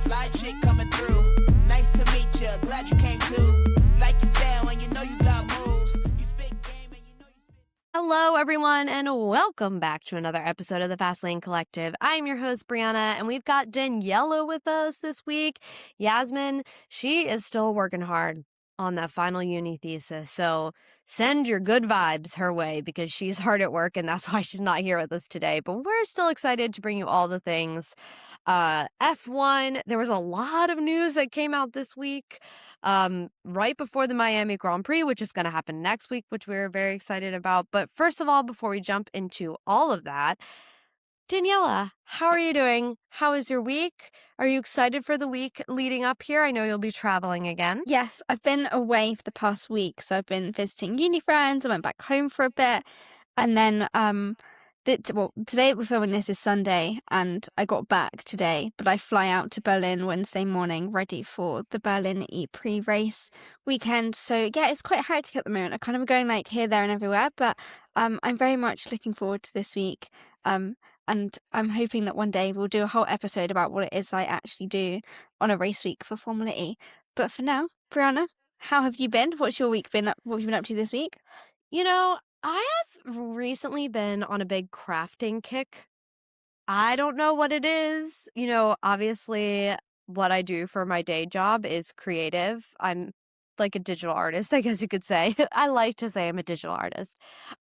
Fly chick coming through. Nice to meet you. Glad you came too. Like you said, when you know you got moves. You spit game and you know you spit. Hello, everyone, and welcome back to another episode of the Fastlane Collective. I'm your host, Brianna, and we've got Daniella with us this week. Yasmin, she is still working hard on that final uni thesis, so send your good vibes her way because she's hard at work, and that's why she's not here with us today. But we're still excited to bring you all the things. F1, there was a lot of news that came out this week right before the Miami Grand Prix, which is going to happen next week, which we're very excited about. But first of all, before we jump into all of that, Daniella, how are you doing? How is your week? Are you excited for the week leading up here? I know you'll be traveling again. Yes, I've been away for the past week. So I've been visiting uni friends. I went back home for a bit. And then, today we're filming this is Sunday and I got back today. But I fly out to Berlin Wednesday morning, ready for the Berlin E-Prix race weekend. So yeah, it's quite hectic at the moment. I kind of going like here, there and everywhere. But I'm very much looking forward to this week. And I'm hoping that one day we'll do a whole episode about what it is I actually do on a race week for Formula E. But for now, Brianna, how have you been? What's your week been? What have you been up to this week? You know, I have recently been on a big crafting kick. I don't know what it is. You know, obviously what I do for my day job is creative. I'm like a digital artist, I guess you could say. I like to say I'm a digital artist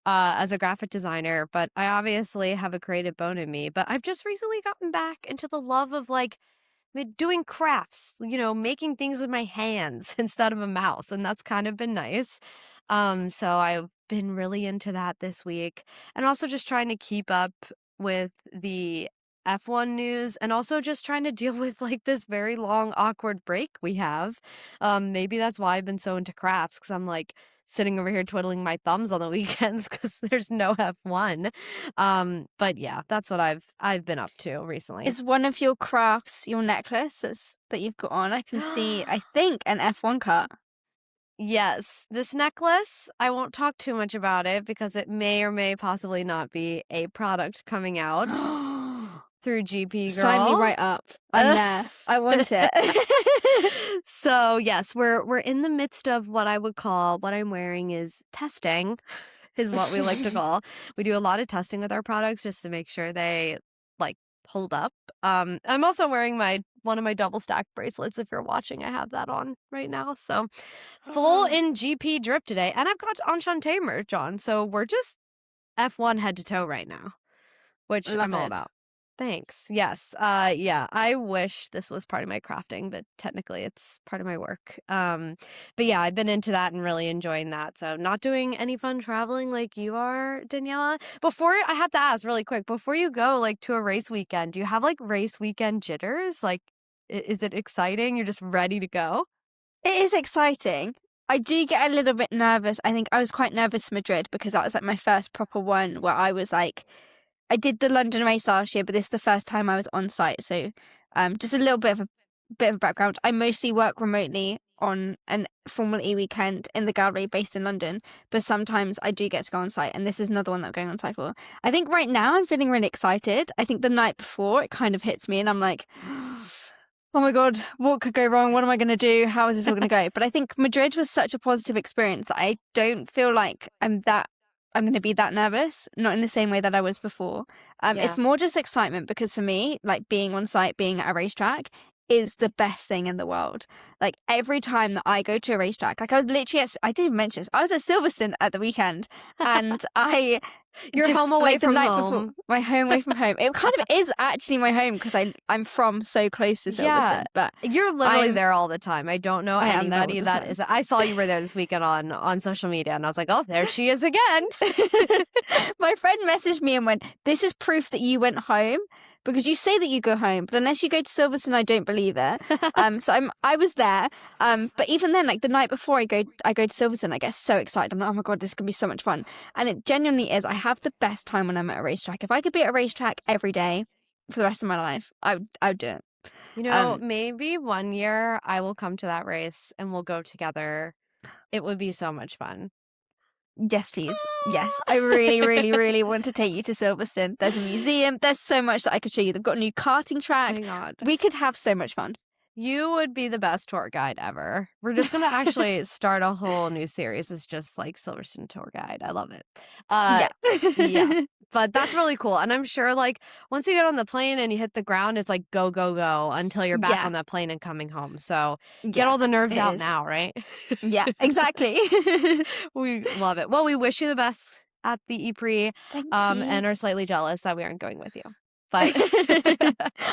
as a graphic designer, but I obviously have a creative bone in me. But I've just recently gotten back into the love of like doing crafts, you know, making things with my hands instead of a mouse. And that's kind of been nice. So I've been really into that this week, and also just trying to keep up with the F1 news, and also just trying to deal with like this very long awkward break we have. Maybe that's why I've been so into crafts, because I'm like sitting over here twiddling my thumbs on the weekends because there's no F1. But yeah, that's what I've been up to recently. Is one of your crafts your necklace that you've got on? I can see, I think, an F1 car. Yes, this necklace, I won't talk too much about it because it may or may possibly not be a product coming out through GP Girl. Sign me right up. I'm there. I want it. So yes, we're in the midst of what I'm wearing is testing, is what we like to call. We do a lot of testing with our products just to make sure they like hold up. I'm also wearing one of my double stack bracelets. If you're watching, I have that on right now. So full in GP drip today, and I've got Enchante merch on. So we're just F1 head to toe right now, which I'm all about. Thanks. Yes. Yeah, I wish this was part of my crafting, but technically it's part of my work. But yeah, I've been into that and really enjoying that. So not doing any fun traveling like you are, Daniella. I have to ask really quick, before you go like to a race weekend, do you have like race weekend jitters? Like, is it exciting? You're just ready to go? It is exciting. I do get a little bit nervous. I think I was quite nervous for Madrid because that was like my first proper one where I was like, I did the London race last year, but this is the first time I was on site. So just a little bit of background. I mostly work remotely on an Formula E weekend in the gallery based in London, but sometimes I do get to go on site, and this is another one that I'm going on site for. I think right now I'm feeling really excited. I think the night before it kind of hits me and I'm like, oh my God, what could go wrong? What am I going to do? How is this all going to go? But I think Madrid was such a positive experience. I don't feel like I'm going to be that nervous, not in the same way that I was before. It's more just excitement because for me, like being on site, being at a racetrack is the best thing in the world. Like every time that I go to a racetrack, like I was literally I didn't even mention this, I was at Silverstone at the weekend and You're just, home away like, the from night home. Before, my home away from home. It kind of is actually my home because I'm from so close to Silverstone. Yeah, but you're literally there all the time. I don't know anybody that time. is. I saw you were there this weekend on social media, and I was like, oh, there she is again. My friend messaged me and went, "This is proof that you went home." Because you say that you go home, but unless you go to Silverstone, I don't believe it. So I was there. But even then, like the night before I go to Silverstone, I get so excited. I'm like, oh my God, this is going to be so much fun. And it genuinely is. I have the best time when I'm at a racetrack. If I could be at a racetrack every day for the rest of my life, I would do it. You know, maybe one year I will come to that race and we'll go together. It would be so much fun. Yes, please. Yes. I really, really, really want to take you to Silverstone. There's a museum. There's so much that I could show you. They've got a new karting track. Oh my God. We could have so much fun. You would be the best tour guide ever. We're just gonna actually start a whole new series. It's just like Silverstone tour guide. I love it. Yeah. Yeah. But that's really cool. And I'm sure like once you get on the plane and you hit the ground, it's like go, go, go until you're back Yeah. on that plane and coming home. So get Yeah, all the nerves it out is. now, right? Yeah, exactly. We love it. Well, we wish you the best at the Ypres, Thank and you. are slightly jealous that we aren't going with you. But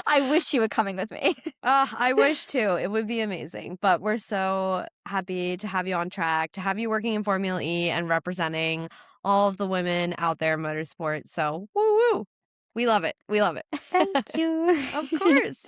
I wish you were coming with me. I wish too. It would be amazing. But we're so happy to have you on track, to have you working in Formula E and representing all of the women out there in motorsport. So woo woo. We love it. We love it. Thank you. Of course.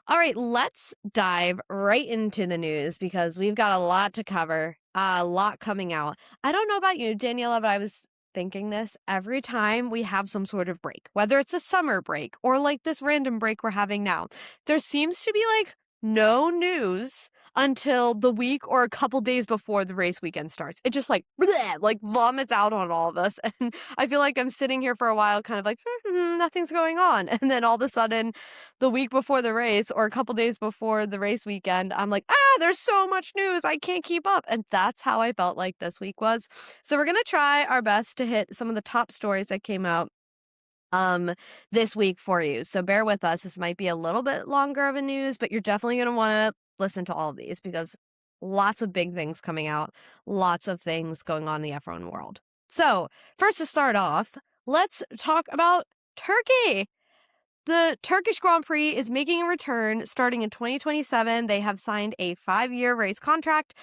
All right, let's dive right into the news because we've got a lot to cover, a lot coming out. I don't know about you, Daniela, but I was thinking this every time we have some sort of break, whether it's a summer break or like this random break we're having now, there seems to be like no news until the week or a couple days before the race weekend starts. It just like bleh, like vomits out on all of us. And I feel like I'm sitting here for a while kind of like nothing's going on. And then all of a sudden the week before the race or a couple days before the race weekend, I'm like, there's so much news. I can't keep up. And that's how I felt like this week was. So we're going to try our best to hit some of the top stories that came out this week for you. So bear with us. This might be a little bit longer of a news, but you're definitely going to want to listen to all of these because lots of big things coming out, lots of things going on in the F1 world. So first to start off, let's talk about Turkey. The Turkish Grand Prix is making a return starting in 2027. They have signed a 5-year race contract.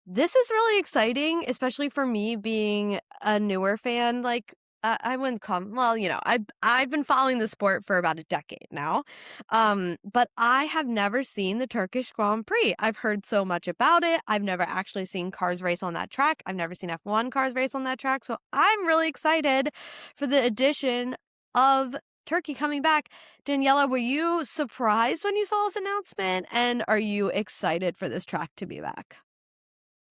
This is really exciting, especially for me being a newer fan. Like, I wouldn't come. Well, you know, I've been following the sport for about a decade now, but I have never seen the Turkish Grand Prix. I've heard so much about it. I've never actually seen cars race on that track. I've never seen F1 cars race on that track. So I'm really excited for the addition of Turkey coming back. Daniela, were you surprised when you saw this announcement? And are you excited for this track to be back?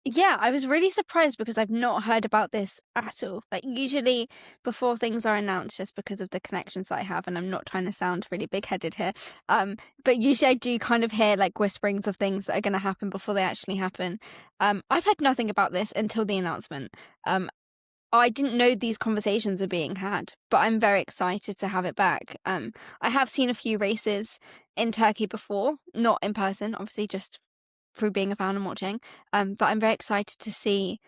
Yeah, I was really surprised because I've not heard about this at all. Like, usually before things are announced, just because of the connections that I have, and I'm not trying to sound really big-headed here, but usually I do kind of hear like whisperings of things that are going to happen before they actually happen. I've heard nothing about this until the announcement. I didn't know these conversations were being had, but I'm very excited to have it back. I have seen a few races in Turkey before, not in person, obviously, just through being a fan and watching. But I'm very excited to see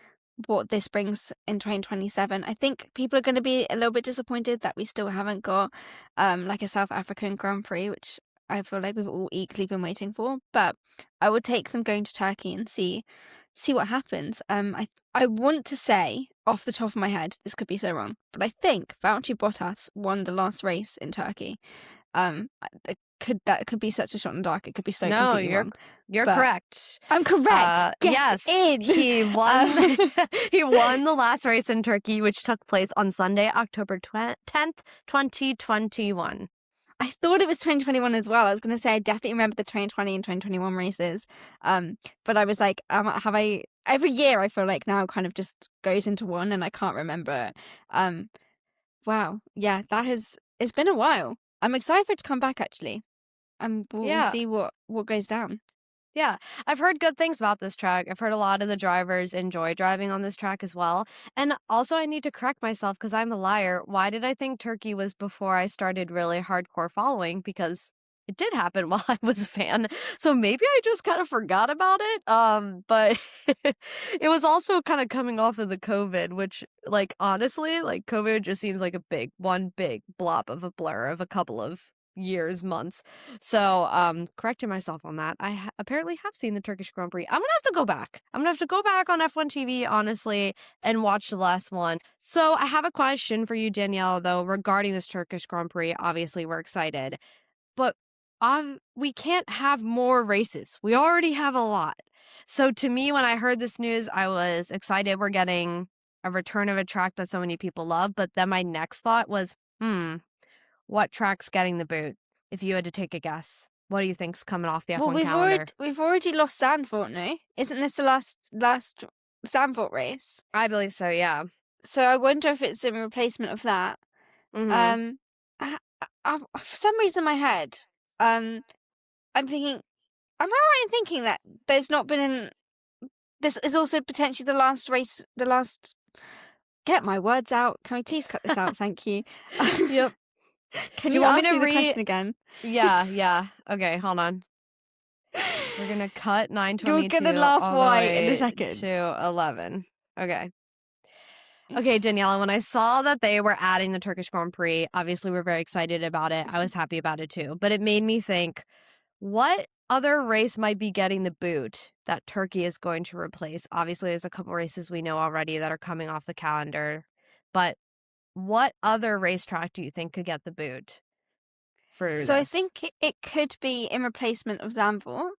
what this brings in 2027. I think people are going to be a little bit disappointed that we still haven't got like a South African Grand Prix, which I feel like we've all equally been waiting for. But I would take them going to Turkey and see what happens. I want to say off the top of my head, this could be so wrong, but I think Valtteri Bottas won the last race in Turkey. That could be such a shot in the dark. It could be so completely wrong. You're correct. I'm correct. Yes, he won. He won the last race in Turkey, which took place on Sunday, October 10th, 2021. I thought it was 2021 as well. I was going to say I definitely remember the 2020 and 2021 races. But I was like, have I... Every year I feel like now kind of just goes into one and I can't remember it. Wow. Yeah, it's been a while. I'm excited for it to come back, actually. We'll see what goes down. Yeah, I've heard good things about this track. I've heard a lot of the drivers enjoy driving on this track as well. And also, I need to correct myself because I'm a liar. Why did I think Turkey was before I started really hardcore following? Because it did happen while I was a fan. So maybe I just kind of forgot about it. But it was also kind of coming off of the COVID, which, like, honestly, like, COVID just seems like one big blob of a blur of a couple of years, months. So, correcting myself on that. I apparently have seen the Turkish Grand Prix. I'm gonna have to go back. I'm gonna have to go back on F1 TV, honestly, and watch the last one. So, I have a question for you, Danielle, though, regarding this Turkish Grand Prix. Obviously, we're excited, but we can't have more races. We already have a lot. So, to me, when I heard this news, I was excited. We're getting a return of a track that so many people love. But then my next thought was, what track's getting the boot? If you had to take a guess, what do you think's coming off the F1 calendar? We've already lost Zandvoort, no? Isn't this the last Zandvoort race? I believe so, yeah. So I wonder if it's in replacement of that. Mm-hmm. For some reason in my head, I'm thinking Am I right in thinking that there's not been this is also potentially the last race, get my words out. Can we please cut this out? Thank you. Yep. Can Do you you want me ask to me the question again? Yeah. Okay, hold on. We're gonna cut 9:22 You're gonna laugh all the why way in a second. to 11. Okay, Daniela, when I saw that they were adding the Turkish Grand Prix, obviously we're very excited about it. I was happy about it too. But it made me think, what other race might be getting the boot that Turkey is going to replace? Obviously, there's a couple races we know already that are coming off the calendar. But what other racetrack do you think could get the boot for So I this? think it could be in replacement of Zandvoort,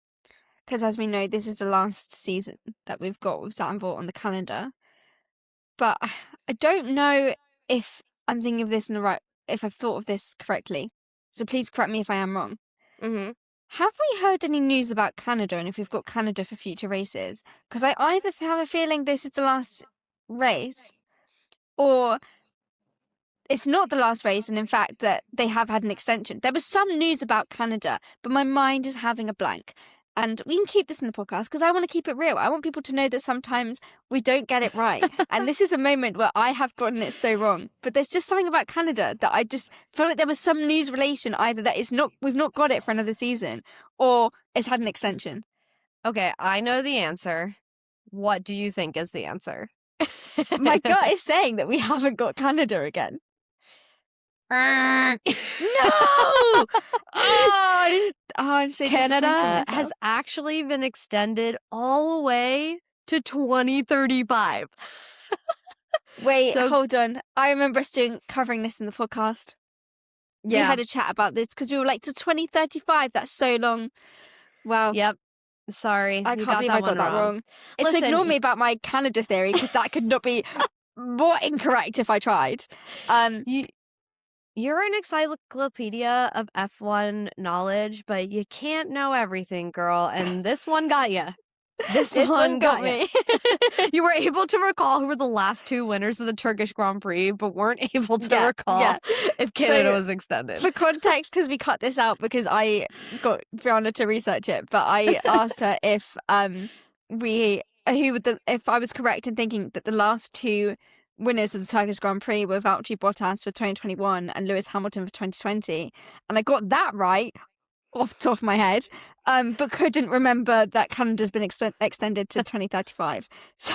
because as we know, this is the last season that we've got with Zandvoort on the calendar. But I don't know if I'm thinking of this if I've thought of this correctly. So please correct me if I am wrong. Mm-hmm. Have we heard any news about Canada and if we've got Canada for future races? Because I either have a feeling this is the last race, or it's not the last race, and in fact that they have had an extension. There was some news about Canada, but my mind is having a blank. And we can keep this in the podcast because I want to keep it real. I want people to know that sometimes we don't get it right. And this is a moment where I have gotten it so wrong. But there's just something about Canada that I just feel like there was some news relation, either that we've not got it for another season, or it's had an extension. Okay, I know the answer. What do you think is the answer? My gut is saying that we haven't got Canada again. No! I'm so Canada has actually been extended all the way to 2035. Wait, hold on. I remember us covering this in the podcast. Yeah. We had a chat about this because we were like, to 2035, that's so long. Wow. Yep. Sorry. I can't believe I got that wrong. It's ignore me about my Canada theory because that could not be more incorrect if I tried. You're an encyclopedia of F1 knowledge, but you can't know everything, girl. And this one got you. This one got me. You were able to recall who were the last two winners of the Turkish Grand Prix, but weren't able to recall if Canada was extended. For context, because we cut this out because I got Brianna to research it, but I asked her if if I was correct in thinking that the last two winners of the Turkish Grand Prix were Valtteri Bottas for 2021 and Lewis Hamilton for 2020, and I got that right off the top of my head, but couldn't remember that Canada's been extended to 2035. So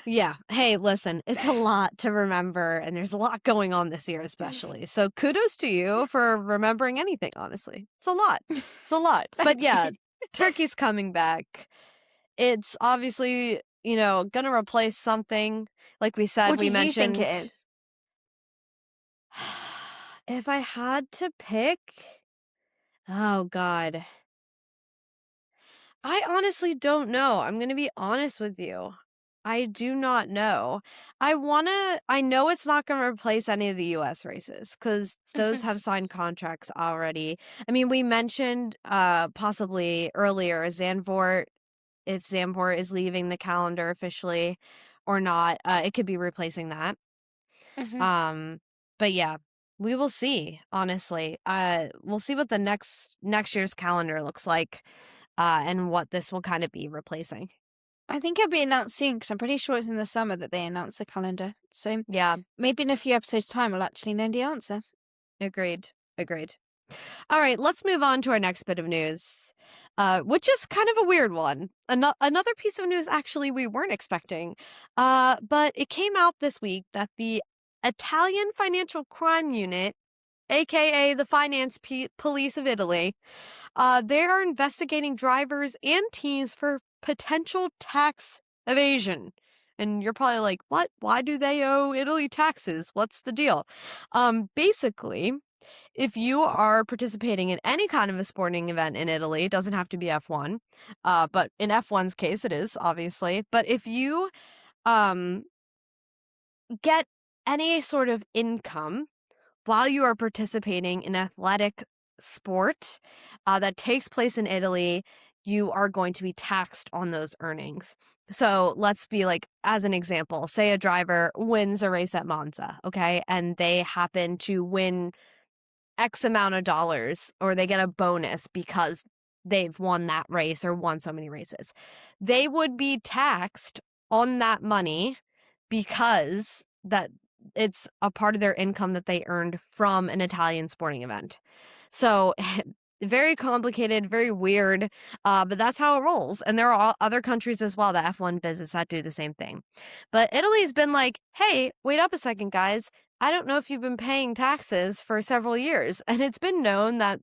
yeah. Hey, listen, it's a lot to remember, and there's a lot going on this year especially. So kudos to you for remembering anything, honestly. It's a lot. It's a lot. But yeah, Turkey's coming back. It's obviously, going to replace something. Like we said, what we do mentioned. you think it is? If I had to pick, oh God. I honestly don't know. I'm going to be honest with you. I do not know. I know it's not going to replace any of the US races because those have signed contracts already. I mean, we mentioned possibly earlier Zandvoort, if Zandvoort is leaving the calendar officially or not, it could be replacing that. Mm-hmm. But yeah, we will see, honestly. We'll see what the next year's calendar looks like, and what this will kind of be replacing. I think it'll be announced soon because I'm pretty sure it's in the summer that they announce the calendar. So yeah, maybe in a few episodes' time we'll actually know the answer. Agreed. All right, let's move on to our next bit of news, which is kind of a weird one. Another piece of news, actually, we weren't expecting, but it came out this week that the Italian Financial Crime Unit, aka the Finance Police of Italy, they are investigating drivers and teams for potential tax evasion. And you're probably like, what? Why do they owe Italy taxes? What's the deal? Basically, if you are participating in any kind of a sporting event in Italy, it doesn't have to be F1, but in F1's case, it is, obviously. But if you get any sort of income while you are participating in athletic sport that takes place in Italy, you are going to be taxed on those earnings. So let's be like, as an example, say a driver wins a race at Monza, okay? And they happen to win X amount of dollars, or they get a bonus because they've won that race or won so many races. They would be taxed on that money because that it's a part of their income that they earned from an Italian sporting event. So very complicated, very weird, but that's how it rolls. And there are other countries as well, the F1 business, that do the same thing. But Italy's been like, hey, wait up a second, guys. I don't know if you've been paying taxes for several years. And it's been known that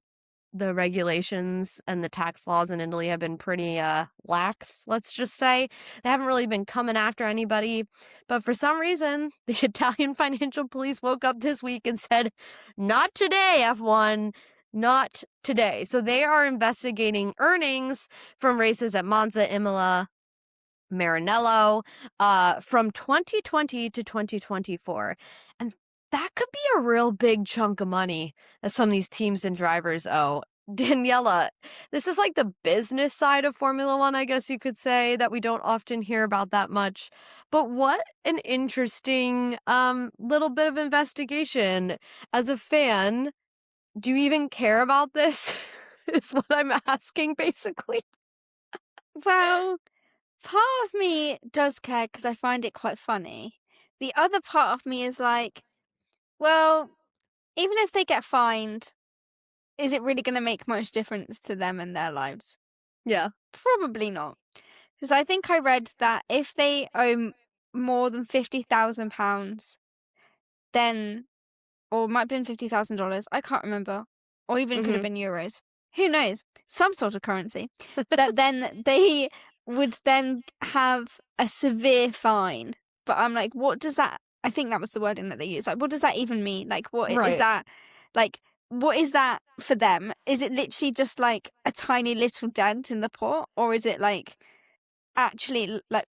the regulations and the tax laws in Italy have been pretty lax, let's just say. They haven't really been coming after anybody. But for some reason, the Italian financial police woke up this week and said, not today, F1, not today. So they are investigating earnings from races at Monza, Imola, Maranello, from 2020 to 2024. And that could be a real big chunk of money that some of these teams and drivers owe. Daniella, this is like the business side of Formula One, I guess you could say, that we don't often hear about that much. But what an interesting little bit of investigation. As a fan, do you even care about this? Is what I'm asking, basically. Well, part of me does care because I find it quite funny. The other part of me is like, well, even if they get fined, is it really going to make much difference to them and their lives? Yeah. Probably not. Because I think I read that if they owe more than £50,000, then, or it might have been $50,000, I can't remember, or even it could have been euros. Who knows? Some sort of currency. That then they would then have a severe fine. But I'm like, what does that? I think that was the wording that they used. Like, what does that even mean? Like, what is that? Like, what is that for them? Is it literally just like a tiny little dent in the pot, or is it like actually like?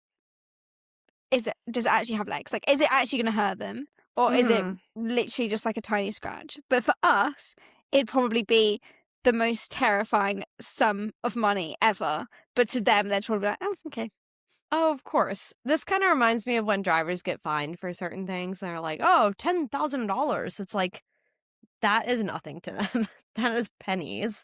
Does it actually have legs? Like, is it actually going to hurt them, or is it literally just like a tiny scratch? But for us, it'd probably be the most terrifying sum of money ever. But to them, they'd probably be like, oh, okay. Oh, of course. This kind of reminds me of when drivers get fined for certain things. And they're like, oh, $10,000. It's like, that is nothing to them. That is pennies.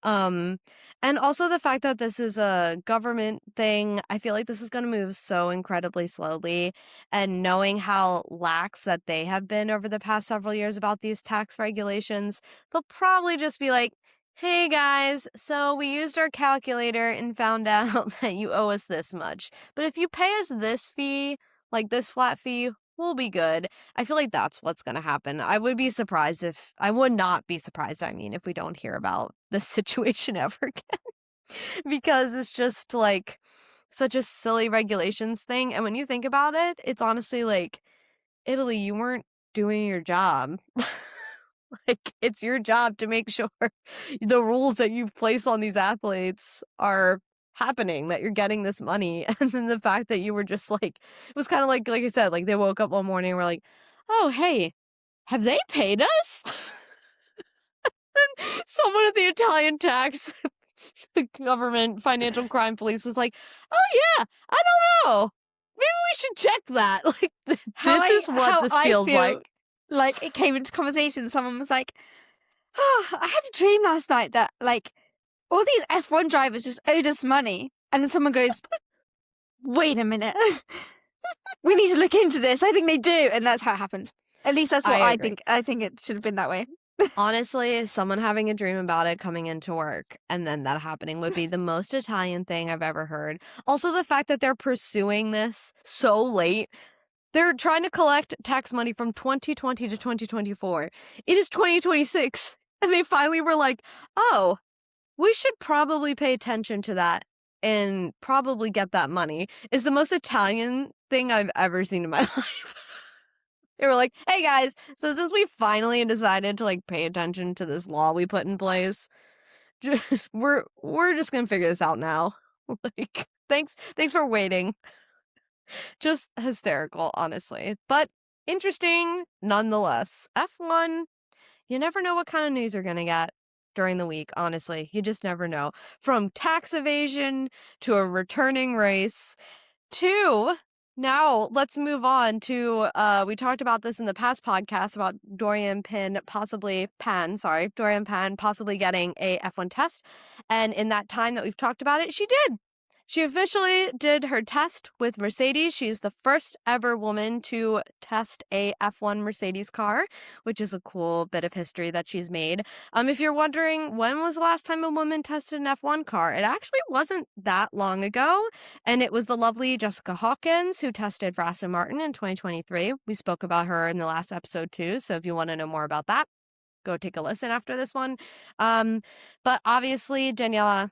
And also the fact that this is a government thing, I feel like this is going to move so incredibly slowly. And knowing how lax that they have been over the past several years about these tax regulations, they'll probably just be like, hey guys, so we used our calculator and found out that you owe us this much. But if you pay us this fee, like this flat fee, we'll be good. I feel like that's what's going to happen. I would not be surprised, if we don't hear about this situation ever again. Because it's just like such a silly regulations thing. And when you think about it, it's honestly like, Italy, you weren't doing your job. Like, it's your job to make sure the rules that you've placed on these athletes are happening, that you're getting this money. And then the fact that you were just like, it was kind of like I said, like they woke up one morning and were like, oh, hey, have they paid us? And someone at the Italian tax the government financial crime police was like, oh yeah, I don't know, maybe we should check that. Like, this is what this feels like. Like, it came into conversation. Someone was like, oh, I had a dream last night that, like, all these F1 drivers just owed us money. And then someone goes, wait a minute. We need to look into this. I think they do. And that's how it happened. At least that's what I think. I think it should have been that way. Honestly, someone having a dream about it coming into work and then that happening would be the most Italian thing I've ever heard. Also, the fact that they're pursuing this so late. They're trying to collect tax money from 2020 to 2024. It is 2026. And they finally were like, oh, we should probably pay attention to that and probably get that money. Is the most Italian thing I've ever seen in my life. They were like, hey guys, so since we finally decided to like pay attention to this law we put in place, we're just going to figure this out now. Like, thanks for waiting. Just hysterical, honestly. But interesting nonetheless. F1, you never know what kind of news you're going to get during the week, honestly. You just never know. From tax evasion to a returning race to Now, let's move on to, we talked about this in the past podcast about Doriane Pin Doriane Pin possibly getting a F1 test. And in that time that we've talked about it, she did. She officially did her test with Mercedes. She's the first ever woman to test a F1 Mercedes car, which is a cool bit of history that she's made. If you're wondering when was the last time a woman tested an F1 car, it actually wasn't that long ago. And it was the lovely Jessica Hawkins who tested for Aston Martin in 2023. We spoke about her in the last episode too. So if you want to know more about that, go take a listen after this one. But obviously, Daniela,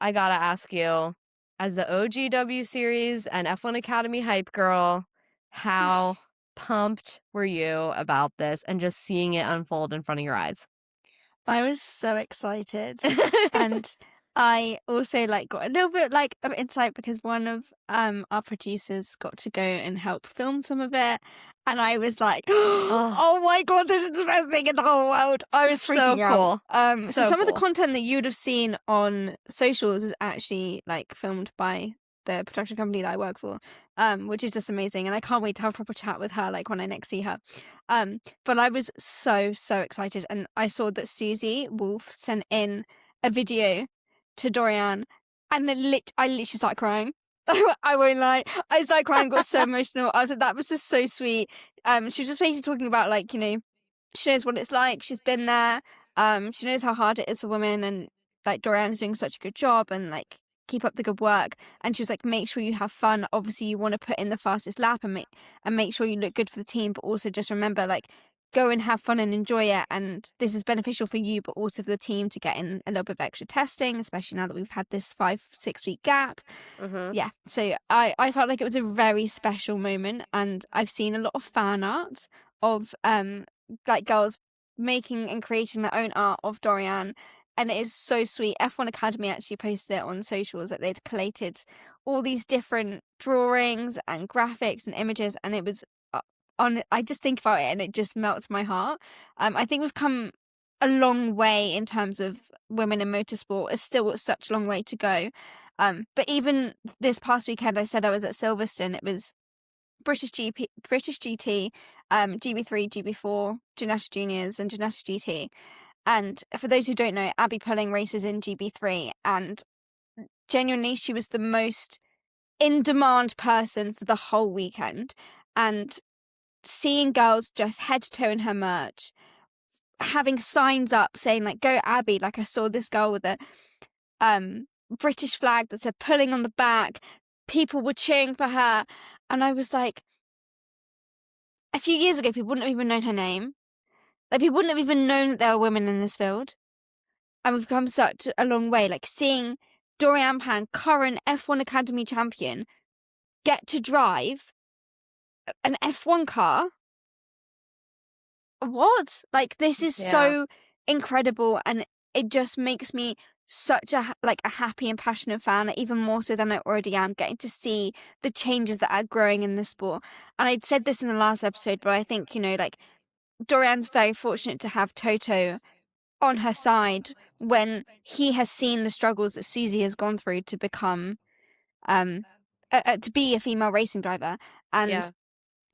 I gotta ask you, as the OGW series and F1 Academy hype girl, how pumped were you about this and just seeing it unfold in front of your eyes? I was so excited. And I also got a little bit of insight because one of our producers got to go and help film some of it. And I was like, oh my God, this is the best thing in the whole world. I was freaking cool. out. So some of the cool. content that you would have seen on socials is actually filmed by the production company that I work for, which is just amazing. And I can't wait to have a proper chat with her when I next see her. But I was so excited. And I saw that Susie Wolf sent in a video to Doriane, and I literally started crying. I won't lie. I started crying, got so emotional. I was like, that was just so sweet. She was just basically talking about she knows what it's like. She's been there. She knows how hard it is for women, and Doriane's doing such a good job, and keep up the good work. And she was like, make sure you have fun. Obviously, you want to put in the fastest lap and make sure you look good for the team, but also just remember go and have fun and enjoy it. And this is beneficial for you, but also for the team to get in a little bit of extra testing, especially now that we've had this 5-6 week gap. Mm-hmm. Yeah. So I felt like it was a very special moment. And I've seen a lot of fan art of girls making and creating their own art of Doriane. And it is so sweet. F1 Academy actually posted it on socials that they'd collated all these different drawings and graphics and images. And it was I just think about it and it just melts my heart. I think we've come a long way in terms of women in motorsport. It's still such a long way to go. But even this past weekend, I said I was at Silverstone. It was British GT, GB3, GB4, Gymnastic Juniors, and Gymnastic GT. And for those who don't know, Abby Pulling races in GB3, and genuinely, she was the most in-demand person for the whole weekend. And seeing girls just head to toe in her merch, having signs up saying go Abby. I saw this girl with a British flag that said pulling on the back. People were cheering for her. And I was like, a few years ago, people wouldn't have even known her name. People wouldn't have even known that there were women in this field. And we've come such a long way. Seeing Doriane Pin, current F1 Academy champion, get to drive an F1 car. What? This is so incredible, and it just makes me such a happy and passionate fan, even more so than I already am, getting to see the changes that are growing in the sport. And I said this in the last episode, but I think Doriane's very fortunate to have Toto on her side when he has seen the struggles that Susie has gone through to become to be a female racing driver. And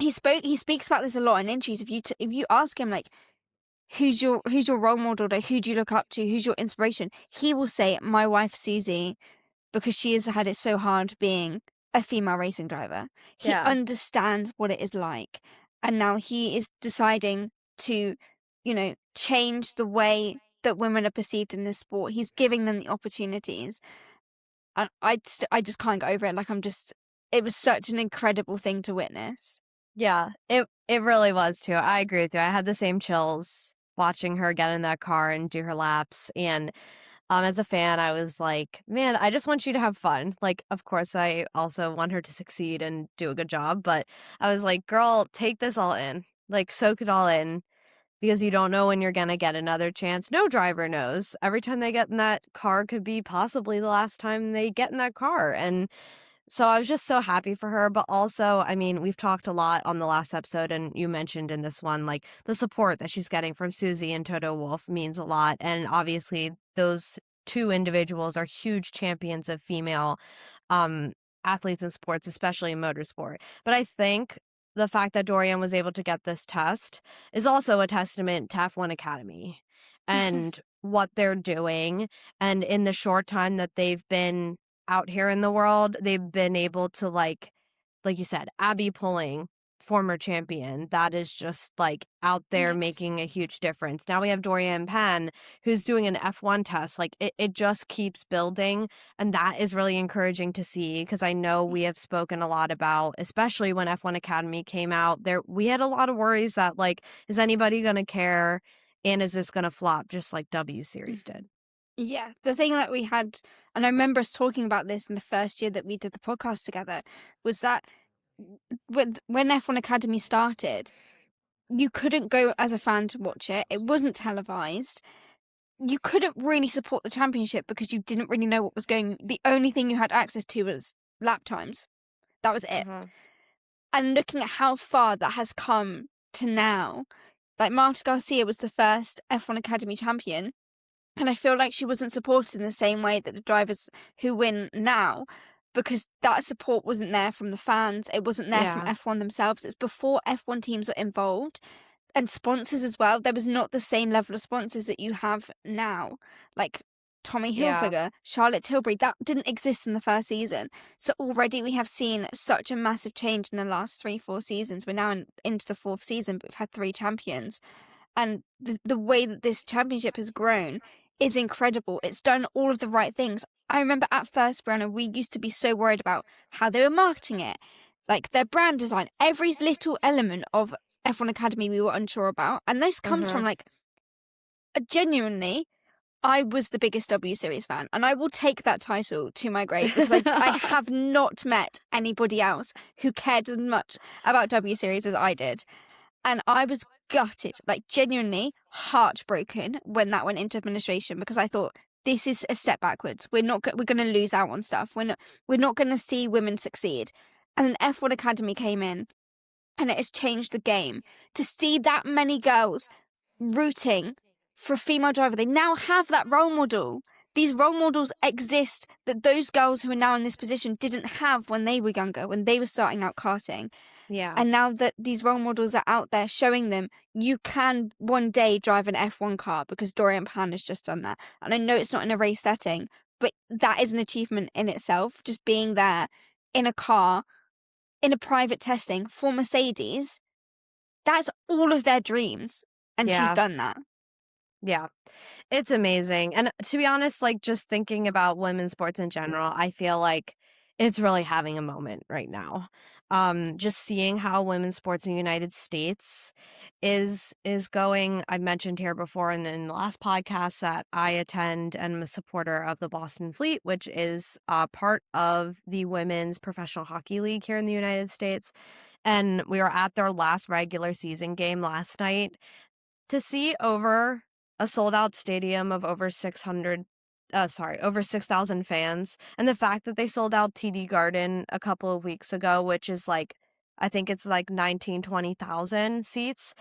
he speaks about this a lot in interviews. If you ask him who's your role model, who do you look up to, who's your inspiration, he will say my wife Susie, because she has had it so hard being a female racing driver. He understands what it is like, and now he is deciding to change the way that women are perceived in this sport. He's giving them the opportunities, and I just can't get over it. It was such an incredible thing to witness. Yeah, it really was too. I agree with you. I had the same chills watching her get in that car and do her laps. And as a fan, I was like, man, I just want you to have fun. Of course, I also want her to succeed and do a good job. But I was like, girl, take this all in. Soak it all in, because you don't know when you're going to get another chance. No driver knows. Every time they get in that car could be possibly the last time they get in that car. And so I was just so happy for her. But also, I mean, we've talked a lot on the last episode, and you mentioned in this one, the support that she's getting from Susie and Toto Wolff means a lot. And obviously, those two individuals are huge champions of female athletes in sports, especially in motorsport. But I think the fact that Doriane was able to get this test is also a testament to F1 Academy and what they're doing. And in the short time that they've been out here in the world, they've been able to, like you said, Abby Pulling, former champion, that is just like out there making a huge difference. Now we have Doriane Pin, who's doing an F1 test. Like it just keeps building, and that is really encouraging to see, because I know we have spoken a lot about, especially when F1 Academy came out, there we had a lot of worries that, like, is anybody going to care, and is this going to flop just like W Series did? Yeah, the thing that we had, and I remember us talking about this in the first year that we did the podcast together, was that when F1 Academy started, you couldn't go as a fan to watch it. It wasn't televised. You couldn't really support the championship because you didn't really know what was going. The only thing you had access to was lap times. That was it. And looking at how far that has come to now, like Marta Garcia was the first F1 Academy champion, and I feel like she wasn't supported in the same way that the drivers who win now, because that support wasn't there from the fans. It wasn't there from F1 themselves. It's before F1 teams were involved. And sponsors as well. There was not the same level of sponsors that you have now. Like Tommy Hilfiger, Charlotte Tilbury, that didn't exist in the first season. So already we have seen such a massive change in the last 3-4 seasons. We're now into the 4th season, but we've had 3 champions. And the way that this championship has grown is incredible. It's done all of the right things. I remember at first, Brianna, we used to be so worried about how they were marketing it. Like their brand design, every little element of F1 Academy we were unsure about. And this comes from, like, genuinely, I was the biggest W Series fan. And I will take that title to my grave, because I have not met anybody else who cared as much about W Series as I did. And I was gutted, like genuinely heartbroken when that went into administration, because I thought, this is a step backwards. We're going to lose out on stuff. We're not going to see women succeed. And then F1 Academy came in, and it has changed the game. To see that many girls rooting for a female driver, they now have that role model. These role models exist that those girls who are now in this position didn't have when they were younger, when they were starting out karting. Yeah. And now that these role models are out there showing them, you can one day drive an F1 car, because Doriane Pin has just done that. And I know it's not in a race setting, but that is an achievement in itself. Just being there in a car, in a private testing for Mercedes, that's all of their dreams. And she's done that. Yeah, it's amazing. And to be honest, like, just thinking about women's sports in general, I feel like it's really having a moment right now. Just seeing how women's sports in the United States is going. I mentioned here before in the last podcast that I attend and am a supporter of the Boston Fleet, which is part of the Women's Professional Hockey League here in the United States. And we were at their last regular season game last night. To see over a sold-out stadium of over 6,000 fans, and the fact that they sold out TD Garden a couple of weeks ago, which is like, I think it's like 19,000-20,000 seats.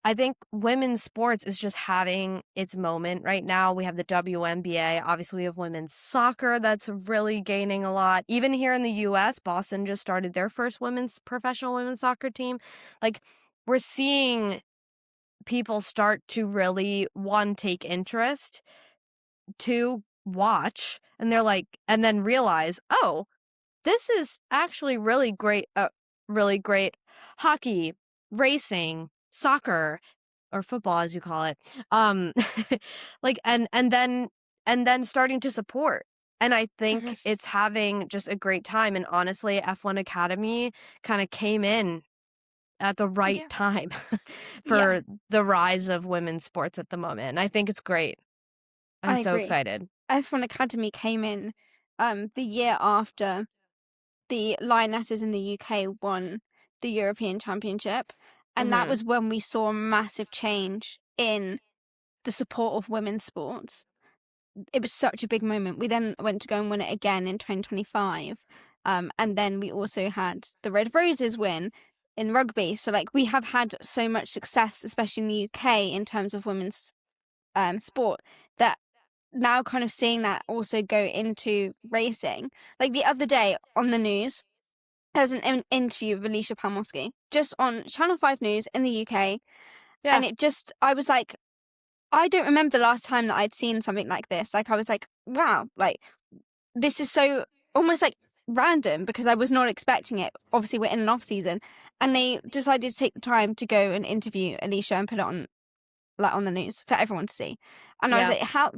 I think women's sports is just having its moment right now. We have the WNBA. Obviously, we have women's soccer that's really gaining a lot. Even here in the U.S., Boston just started their first professional women's soccer team. Like, we're seeing people start to really, one, take interest, two, watch, and they're like, and then realize, oh, this is actually really great hockey, racing, soccer, or football as you call it. Like, and then starting to support. And I think it's having just a great time. And honestly, F1 Academy kind of came in at the right time for the rise of women's sports at the moment. And I think it's great. I'm so excited. F1 Academy came in the year after the Lionesses in the UK won the European Championship. And that was when we saw a massive change in the support of women's sports. It was such a big moment. We then went to go and win it again in 2025. And then we also had the Red Roses win in rugby. So, like, we have had so much success, especially in the UK, in terms of women's sport, that now kind of seeing that also go into racing. Like the other day on the news, there was an interview with Alicia Palmosky just on Channel 5 News in the UK. Yeah. And I was like, I don't remember the last time that I'd seen something like this. Like, I was like, wow, like, this is so almost like random because I was not expecting it. Obviously, we're in an off season. And they decided to take the time to go and interview Alicia and put it on, like, on the news for everyone to see. And I was like,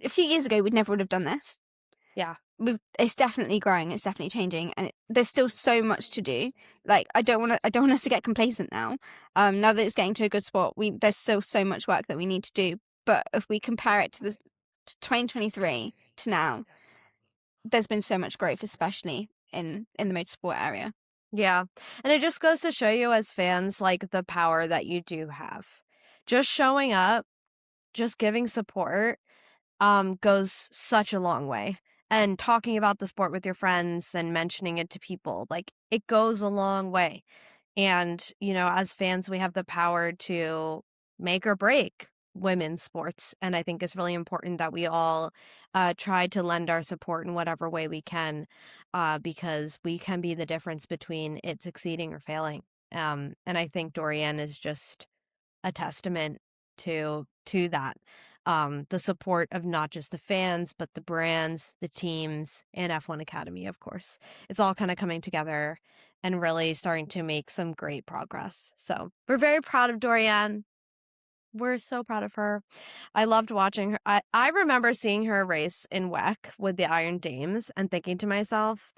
a few years ago, we never would have done this. Yeah. It's definitely growing. It's definitely changing, and there's still so much to do. Like, I don't want us to get complacent now. Now that it's getting to a good spot, there's still so much work that we need to do. But if we compare it to 2023 to now, there's been so much growth, especially in the motorsport area. Yeah. And it just goes to show you as fans, like, the power that you do have. Just showing up, just giving support, goes such a long way. And talking about the sport with your friends and mentioning it to people, like, it goes a long way. And, as fans, we have the power to make or break women's sports. And I think it's really important that we all try to lend our support in whatever way we can, because we can be the difference between it succeeding or failing. And I think Doriane is just a testament to that. The support of not just the fans, but the brands, the teams, and F1 Academy, of course. It's all kind of coming together and really starting to make some great progress. So we're very proud of Doriane. We're so proud of her. I loved watching her. I remember seeing her race in WEC with the Iron Dames and thinking to myself,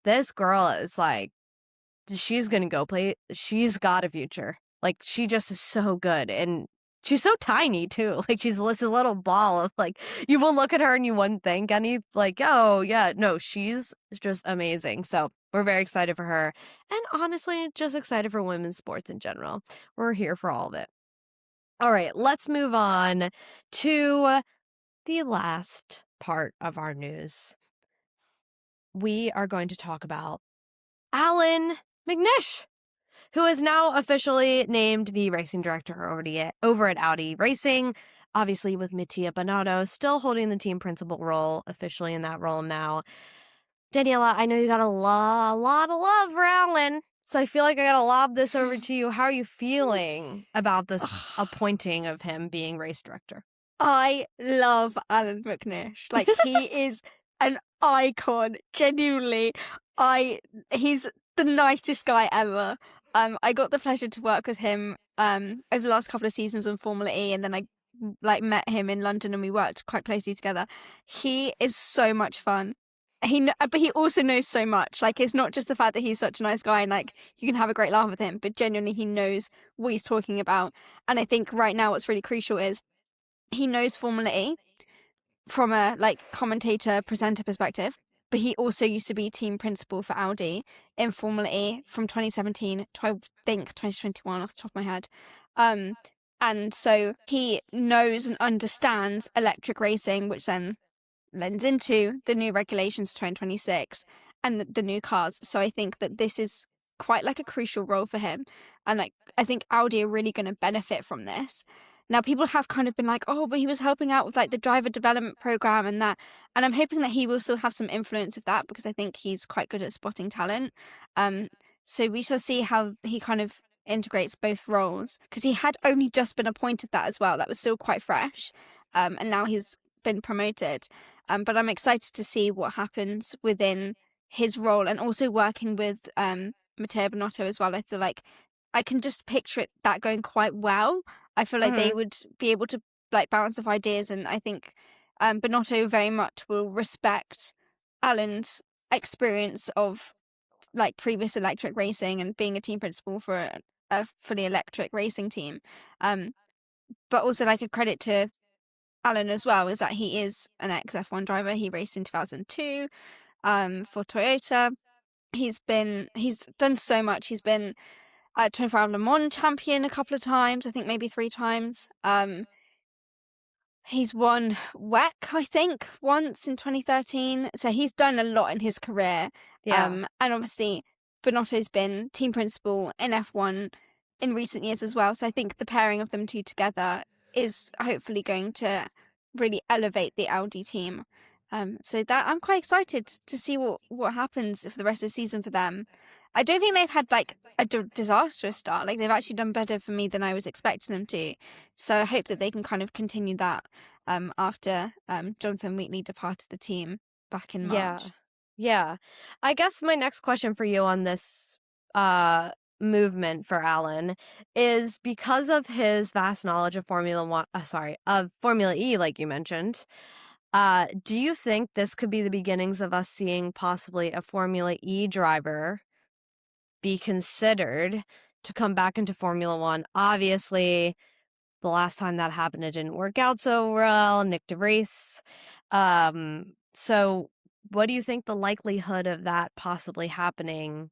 this girl is like, she's going to go play. She's got a future. Like, she just is so good. And she's so tiny, too. Like, she's this little ball of, like, you will look at her and you wouldn't think any, like, oh, yeah. No, she's just amazing. So we're very excited for her. And honestly, just excited for women's sports in general. We're here for all of it. All right, let's move on to the last part of our news. We are going to talk about Alan McNish, who is now officially named the racing director over at Audi Racing, obviously with Mattia Binotto still holding the team principal role, officially in that role now. Daniella, I know you got a lot of love for Alan, so I feel like I gotta lob this over to you. How are you feeling about this appointing of him being race director? I love Alan McNish. Like, he is an icon, genuinely. He's the nicest guy ever. I got the pleasure to work with him over the last couple of seasons on Formula E, and then I met him in London and we worked quite closely together. He is so much fun. But he also knows so much. Like, it's not just the fact that he's such a nice guy and, like, you can have a great laugh with him, but genuinely he knows what he's talking about. And I think right now what's really crucial is he knows Formula E from a, like, commentator, presenter perspective, but he also used to be team principal for Audi in Formula E from 2017 to, I think, 2021 off the top of my head. And so he knows and understands electric racing, which then lends into the new regulations 2026 and the new cars. So I think that this is quite like a crucial role for him. And like, I think Audi are really going to benefit from this. Now, people have kind of been like, oh, but he was helping out with like the driver development program and that. And I'm hoping that he will still have some influence of that because I think he's quite good at spotting talent. So we shall see how he kind of integrates both roles because he had only just been appointed that as well. That was still quite fresh. And now he's been promoted. But I'm excited to see what happens within his role and also working with Matteo Binotto as well. I feel like I can just picture that going quite well. I feel like they would be able to like bounce off ideas, and I think Binotto very much will respect Alan's experience of like previous electric racing and being a team principal for a fully electric racing team. But also like a credit to Alan as well is that he is an ex-F1 driver. He raced in 2002 for Toyota. He's done so much. He's been 24-hour Le Mans champion a couple of times, I think maybe 3 times. He's won WEC, I think, once in 2013. So he's done a lot in his career. Yeah. And obviously, Binotto's been team principal in F1 in recent years as well. So I think the pairing of them two together is hopefully going to really elevate the Audi team. So that I'm quite excited to see what happens for the rest of the season for them. I don't think they've had like a disastrous start. Like they've actually done better for me than I was expecting them to. So I hope that they can kind of continue that after Jonathan Wheatley departed the team back in March. Yeah. I guess my next question for you on this movement for Alan is because of his vast knowledge of Formula E, like you mentioned. Do you think this could be the beginnings of us seeing possibly a Formula E driver be considered to come back into Formula One? Obviously, the last time that happened, it didn't work out so well. Nick DeVries. So what do you think the likelihood of that possibly happening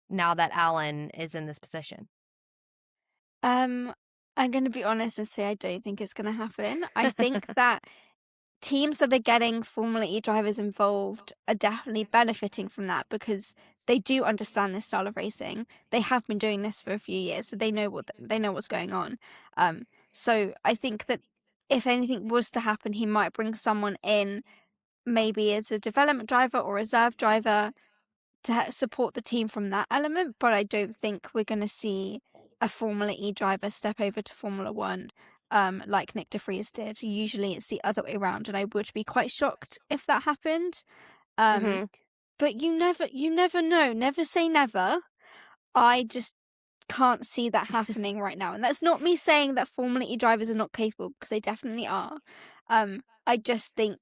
now that Alan is in this position? I'm going to be honest and say I don't think it's going to happen. I think that teams that are getting Formula E drivers involved are definitely benefiting from that because they do understand this style of racing. They have been doing this for a few years, so they know what's going on. So I think that if anything was to happen, he might bring someone in, maybe as a development driver or reserve driver, to support the team from that element. But I don't think we're going to see a Formula E driver step over to Formula One. Like Nick DeVries did. Usually it's the other way around, and I would be quite shocked if that happened. But you never know. Never say never. I just can't see that happening right now. And that's not me saying that Formula E drivers are not capable, because they definitely are. I just think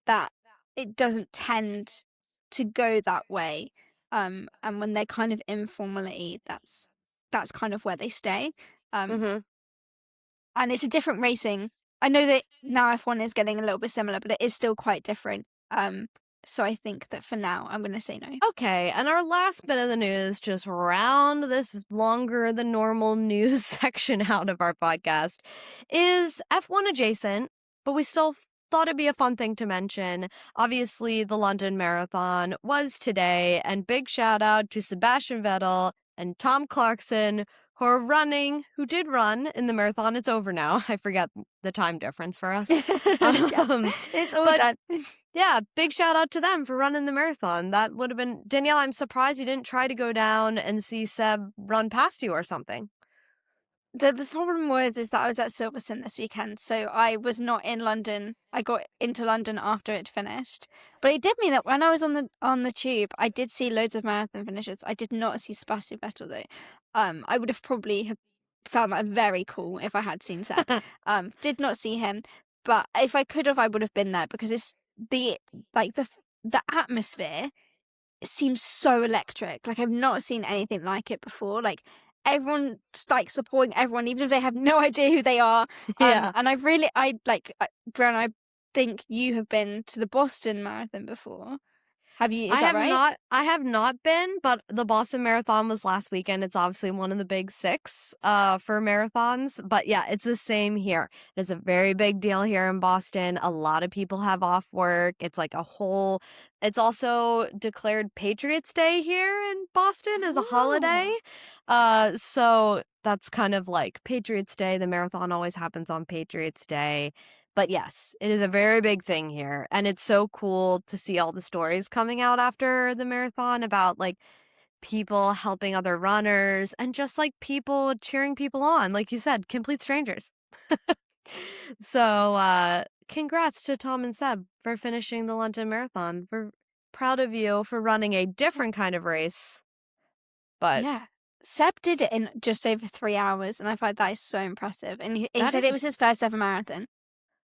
that it doesn't tend to go that way. And when they're kind of in Formula E, that's kind of where they stay. And it's a different racing. I know that now F1 is getting a little bit similar, but it is still quite different. So I think that for now, I'm going to say no. Okay, and our last bit of the news, just round this longer than normal news section out of our podcast, is F1 adjacent, but we still thought it'd be a fun thing to mention. Obviously, the London Marathon was today, and big shout out to Sebastian Vettel and Tom Clarkson, who did run in the marathon. It's over now. I forget the time difference for us. It's all done. Yeah, big shout out to them for running the marathon. That would have been... Danielle, I'm surprised you didn't try to go down and see Seb run past you or something. The problem is that I was at Silverstone this weekend, so I was not in London. I got into London after it finished. But it did mean that when I was on the tube, I did see loads of marathon finishers. I did not see Sebastian Vettel though. I would have probably found that very cool if I had seen Seb. Did not see him, but if I could have, I would have been there, because it's the atmosphere seems so electric. Like I've not seen anything like it before. Like everyone's like supporting everyone, even if they have no idea who they are. Yeah. And Brianna, I think you have been to the Boston Marathon before. Have you? Is that right? I have not been, but the Boston Marathon was last weekend. It's obviously one of the big six for marathons. But yeah, it's the same here. It's a very big deal here in Boston. A lot of people have off work. It's like it's also declared Patriots Day here in Boston as a holiday. So that's kind of like Patriots Day. The marathon always happens on Patriots Day. But yes, it is a very big thing here. And it's so cool to see all the stories coming out after the marathon about like people helping other runners and just like people cheering people on. Like you said, complete strangers. So congrats to Tom and Seb for finishing the London Marathon. We're proud of you for running a different kind of race. But yeah. Seb did it in just over 3 hours, and I find that is so impressive. And he said it was his first ever marathon.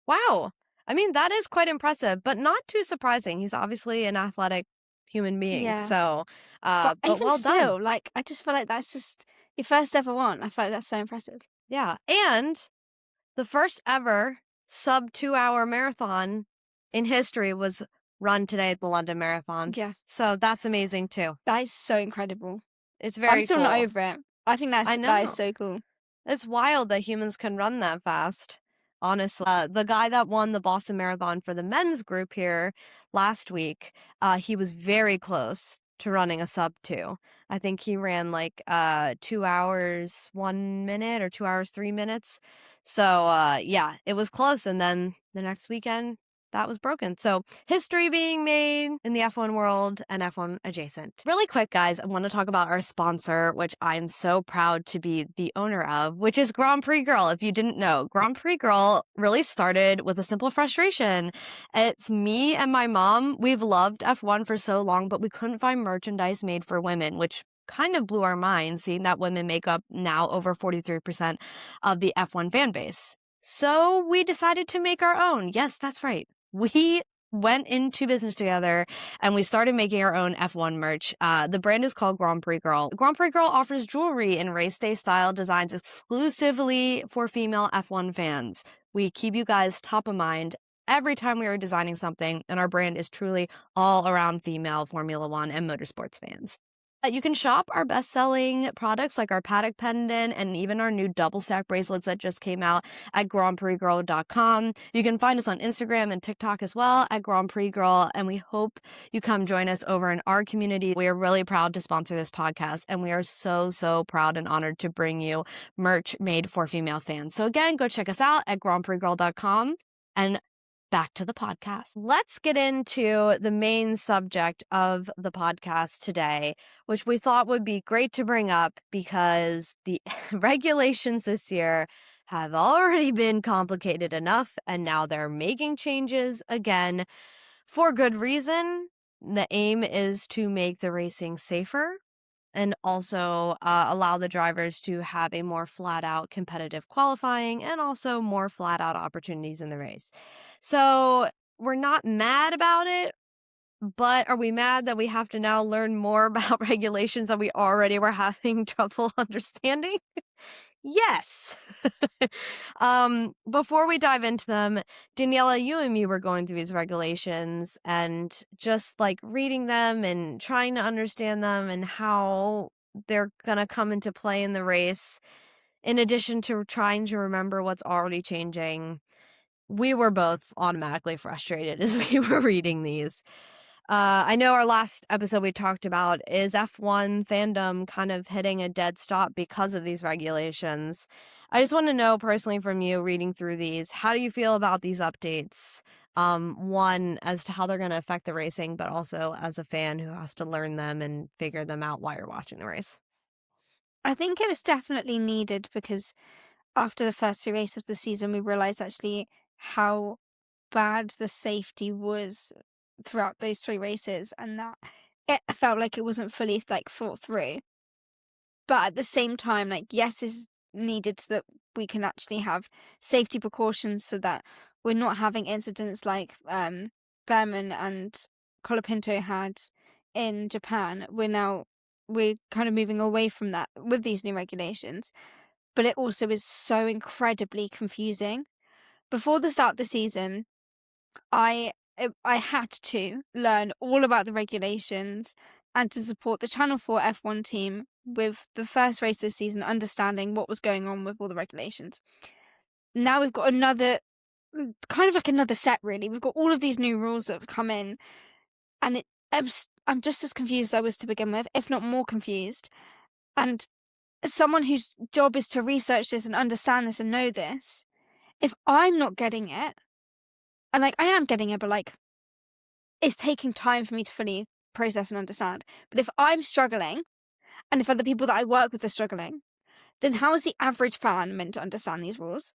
Wow. I mean, that is quite impressive, but not too surprising. He's obviously an athletic human being. Yeah. So, but even well still, done. like, I just feel like that's just your first ever one. I feel like that's so impressive. Yeah. And the first ever sub 2 hour marathon in history was run today at the London Marathon. Yeah. So that's amazing too. That is so incredible. It's very I'm still cool. not over it. I think that is so cool. It's wild that humans can run that fast. Honestly, the guy that won the Boston Marathon for the men's group here last week, he was very close to running a sub 2. I think he ran like 2 hours 1 minute or 2 hours 3 minutes. So yeah, it was close. And then the next weekend, that was broken. So history being made in the F1 world and F1 adjacent. Really quick, guys, I want to talk about our sponsor, which I'm so proud to be the owner of, which is Grand Prix Girl. If you didn't know, Grand Prix Girl really started with a simple frustration. It's me and my mom. We've loved F1 for so long, but we couldn't find merchandise made for women, which kind of blew our minds, seeing that women make up now over 43% of the F1 fan base. So we decided to make our own. Yes, that's right. We went into business together and we started making our own F1 merch. The brand is called Grand Prix Girl. Grand Prix Girl offers jewelry and race day style designs exclusively for female F1 fans. We keep you guys top of mind every time we are designing something, and our brand is truly all around female Formula One and motorsports fans. You can shop our best-selling products like our paddock pendant and even our new double stack bracelets that just came out at grandprixgirl.com. You can find us on Instagram and TikTok as well at Grand Prix Girl, and we hope you come join us over in our community. We are really proud to sponsor this podcast, and we are so proud and honored to bring you merch made for female fans. So again, go check us out at grandprixgirl.com, and back to the podcast. Let's get into the main subject of the podcast today, which we thought would be great to bring up because the regulations this year have already been complicated enough, and now they're making changes again for good reason. The aim is to make the racing safer and also allow the drivers to have a more flat-out competitive qualifying and also more flat-out opportunities in the race. So we're not mad about it, but are we mad that we have to now learn more about regulations that we already were having trouble understanding? Yes. Before we dive into them, Daniella, you and me were going through these regulations and just like reading them and trying to understand them and how they're going to come into play in the race. In addition to trying to remember what's already changing, we were both automatically frustrated as we were reading these. I know our last episode we talked about is F1 fandom kind of hitting a dead stop because of these regulations. I just want to know personally from you reading through these, how do you feel about these updates? One, as to how they're going to affect the racing, but also as a fan who has to learn them and figure them out while you're watching the race. I think it was definitely needed because after the first 3 races of the season, we realized actually how bad the safety was throughout those 3 races, and that it felt like it wasn't fully like thought through. But at the same time, like, yes, is needed so that we can actually have safety precautions so that we're not having incidents like Behrman and Colapinto had in Japan. We're kind of moving away from that with these new regulations, but it also is so incredibly confusing. Before the start of the season, I had to learn all about the regulations and to support the Channel 4 F1 team with the first race this season, understanding what was going on with all the regulations. Now we've got another set, really. We've got all of these new rules that have come in, and I'm just as confused as I was to begin with, if not more confused. And as someone whose job is to research this and understand this and know this, if I'm not getting it, and like I am getting it, but like it's taking time for me to fully process and understand. But if I'm struggling, and if other people that I work with are struggling, then how is the average fan meant to understand these rules?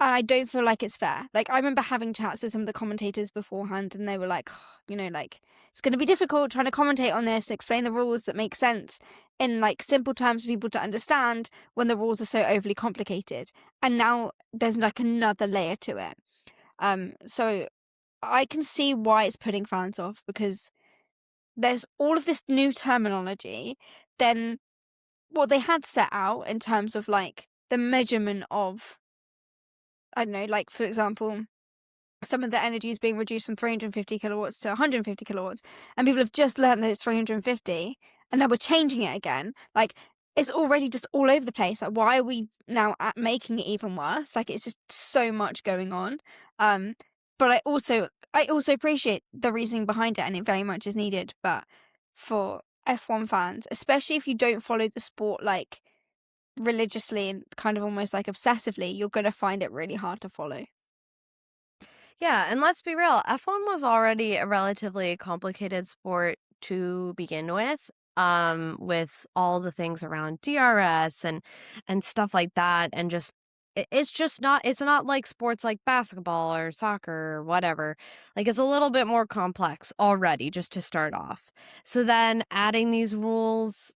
And I don't feel like it's fair. Like, I remember having chats with some of the commentators beforehand, and they were like, it's going to be difficult trying to commentate on this, explain the rules that make sense in like simple terms for people to understand when the rules are so overly complicated. And now there's like another layer to it. So I can see why it's putting fans off, because there's all of this new terminology, then what they had set out in terms of like the measurement of, I don't know, like for example, some of the energy is being reduced from 350 kilowatts to 150 kilowatts, and people have just learned that it's 350, and now we're changing it again. Like, it's already just all over the place. Like, why are we now making it even worse? Like, it's just so much going on. But I also I also appreciate the reasoning behind it, and it very much is needed. But for F1 fans, especially if you don't follow the sport like religiously and kind of almost like obsessively, you're going to find it really hard to follow. Yeah, and let's be real, F1 was already a relatively complicated sport to begin with all the things around DRS and stuff like that, and just it's not like sports like basketball or soccer or whatever. Like, it's a little bit more complex already just to start off. So then adding these rules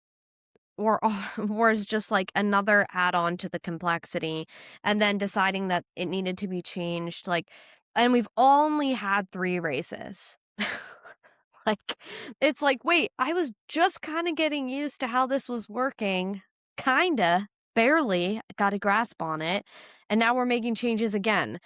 was just like another add-on to the complexity, and then deciding that it needed to be changed, like, and we've only had 3 races. Like, it's like, wait, I was just kind of getting used to how this was working, kinda, barely got a grasp on it, and now we're making changes again.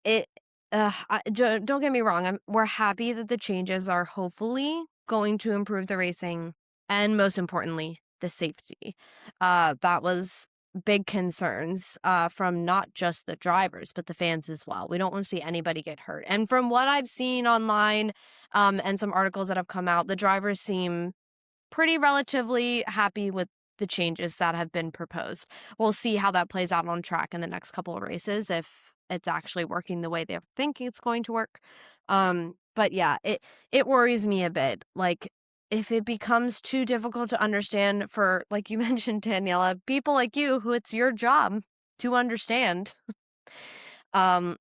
It don't get me wrong, we're happy that the changes are hopefully going to improve the racing and, most importantly, the safety. That was big concerns from not just the drivers but the fans as well. We don't want to see anybody get hurt. And from what I've seen online and some articles that have come out, the drivers seem pretty relatively happy with the changes that have been proposed. We'll see how that plays out on track in the next couple of races, if it's actually working the way they're thinking it's going to work. But yeah, it worries me a bit. Like, if it becomes too difficult to understand for, like you mentioned, Daniela, people like you who it's your job to understand,